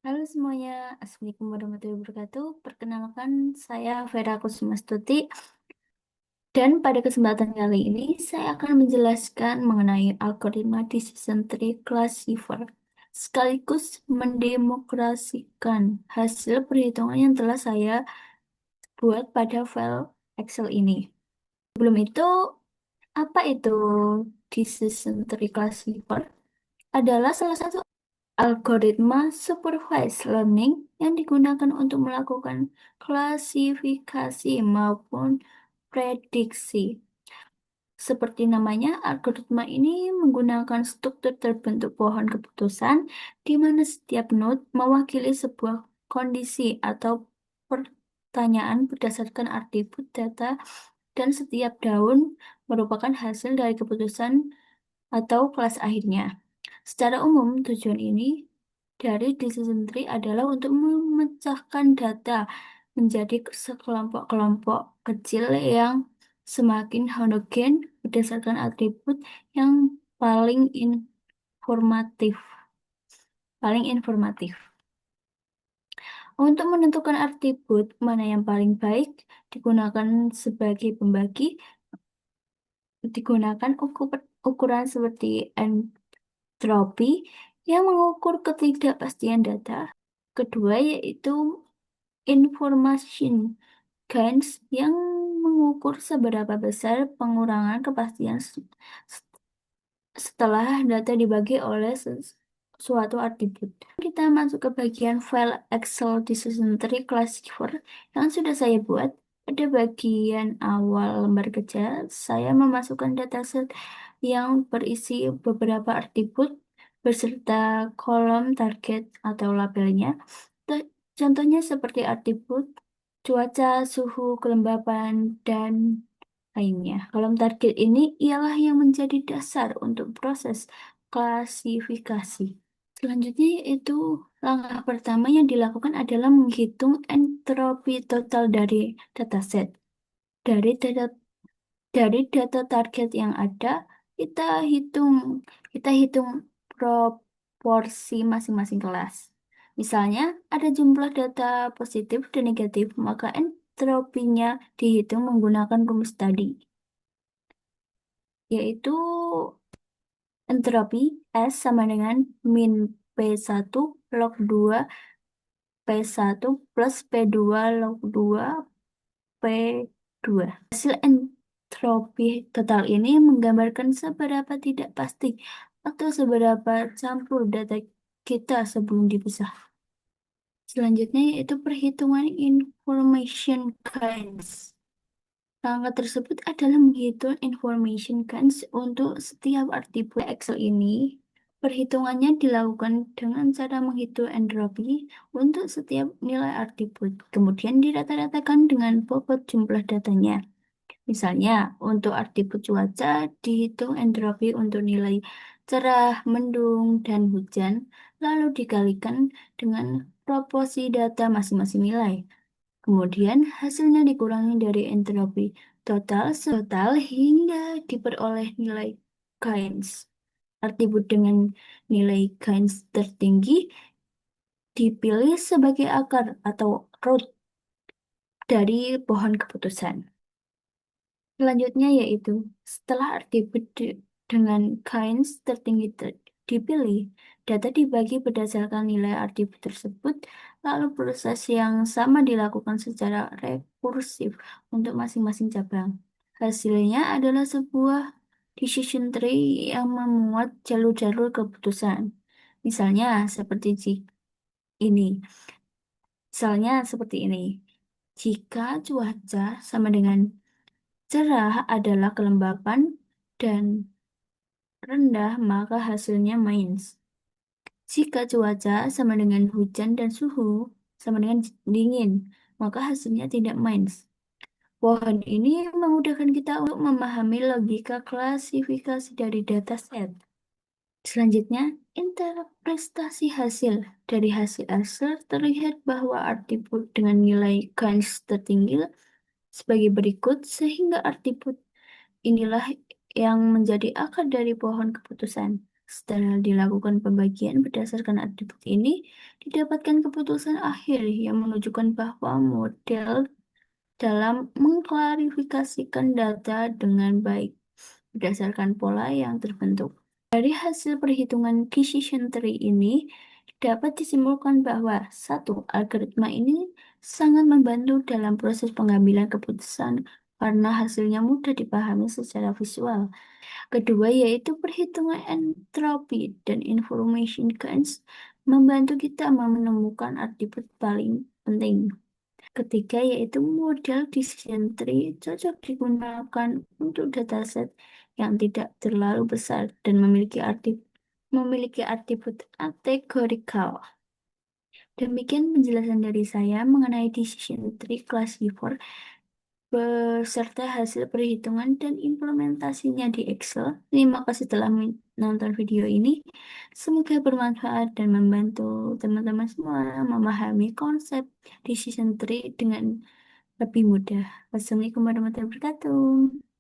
Halo semuanya, Assalamualaikum warahmatullahi wabarakatuh. Perkenalkan, saya Vera Kusuma Stuti, dan pada kesempatan kali ini saya akan menjelaskan mengenai algoritma decision tree classifier, sekaligus mendemokrasikan hasil perhitungan yang telah saya buat pada file Excel ini. Sebelum itu, apa itu decision tree classifier? Adalah salah satu algoritma supervised learning yang digunakan untuk melakukan klasifikasi maupun prediksi. Seperti namanya, algoritma ini menggunakan struktur terbentuk pohon keputusan, di mana setiap node mewakili sebuah kondisi atau pertanyaan berdasarkan atribut data, dan setiap daun merupakan hasil dari keputusan atau kelas akhirnya. Secara umum, tujuan ini dari decision tree adalah untuk memecahkan data menjadi sekelompok-kelompok kecil yang semakin homogen berdasarkan atribut yang paling informatif. Paling informatif. Untuk menentukan atribut mana yang paling baik digunakan sebagai pembagi, digunakan ukuran seperti entropi yang mengukur ketidakpastian data. Kedua yaitu information gains yang mengukur seberapa besar pengurangan kepastian setelah data dibagi oleh suatu atribut. Kita masuk ke bagian file Excel Decision Tree Classifier yang sudah saya buat. Pada bagian awal lembar kerja, saya memasukkan dataset yang berisi beberapa atribut beserta kolom target atau labelnya. Contohnya seperti atribut cuaca, suhu, kelembapan, dan lainnya. Kolom target ini ialah yang menjadi dasar untuk proses klasifikasi. Selanjutnya yaitu langkah pertama yang dilakukan adalah menghitung entropi total dari dataset. Dari data dari data target yang ada, kita hitung kita hitung proporsi masing-masing kelas. Misalnya, ada jumlah data positif dan negatif, maka entropinya dihitung menggunakan rumus tadi, yaitu entropi S sama dengan min P1 log 2 P1 plus P2 log 2 P2. Hasil entropi total ini menggambarkan seberapa tidak pasti atau seberapa campur data kita sebelum dipisah. Selanjutnya yaitu perhitungan information kinds. Langkah tersebut adalah menghitung information kinds untuk setiap atribut Excel ini. Perhitungannya dilakukan dengan cara menghitung entropi untuk setiap nilai atribut, kemudian dirata-ratakan dengan bobot jumlah datanya. Misalnya, untuk atribut cuaca, dihitung entropi untuk nilai cerah, mendung, dan hujan, lalu dikalikan dengan proporsi data masing-masing nilai. Kemudian, hasilnya dikurangi dari entropi total hingga diperoleh nilai gains. Atribut dengan nilai gains tertinggi dipilih sebagai akar atau root dari pohon keputusan. Selanjutnya yaitu setelah atribut dengan gains tertinggi dipilih, data dibagi berdasarkan nilai atribut tersebut, lalu proses yang sama dilakukan secara rekursif untuk masing-masing cabang. Hasilnya adalah sebuah decision tree yang memuat jalur-jalur keputusan. Misalnya seperti ini. Misalnya seperti ini. Jika cuaca sama dengan cerah adalah kelembapan dan rendah, maka hasilnya mains. Jika cuaca sama dengan hujan dan suhu sama dengan dingin, maka hasilnya tidak mains. Pohon ini memudahkan kita untuk memahami logika klasifikasi dari dataset. Selanjutnya, interpretasi hasil. Dari hasil Excel terlihat bahwa atribut dengan nilai gains tertinggi sebagai berikut, sehingga atribut inilah yang menjadi akar dari pohon keputusan. Setelah dilakukan pembagian berdasarkan atribut ini, didapatkan keputusan akhir yang menunjukkan bahwa model dalam mengklarifikasikan data dengan baik berdasarkan pola yang terbentuk. Dari hasil perhitungan decision tree ini, dapat disimpulkan bahwa satu, algoritma ini sangat membantu dalam proses pengambilan keputusan karena hasilnya mudah dipahami secara visual. Kedua, yaitu perhitungan entropi dan information gains membantu kita menemukan atribut paling penting. Ketiga, yaitu model decision tree cocok digunakan untuk dataset yang tidak terlalu besar dan memiliki atribut kategorikal. Demikian penjelasan dari saya mengenai decision tree classifier beserta hasil perhitungan dan implementasinya di Excel. Terima kasih telah menonton video ini. Semoga bermanfaat dan membantu teman-teman semua memahami konsep decision tree dengan lebih mudah. Wassalamualaikum warahmatullahi wabarakatuh.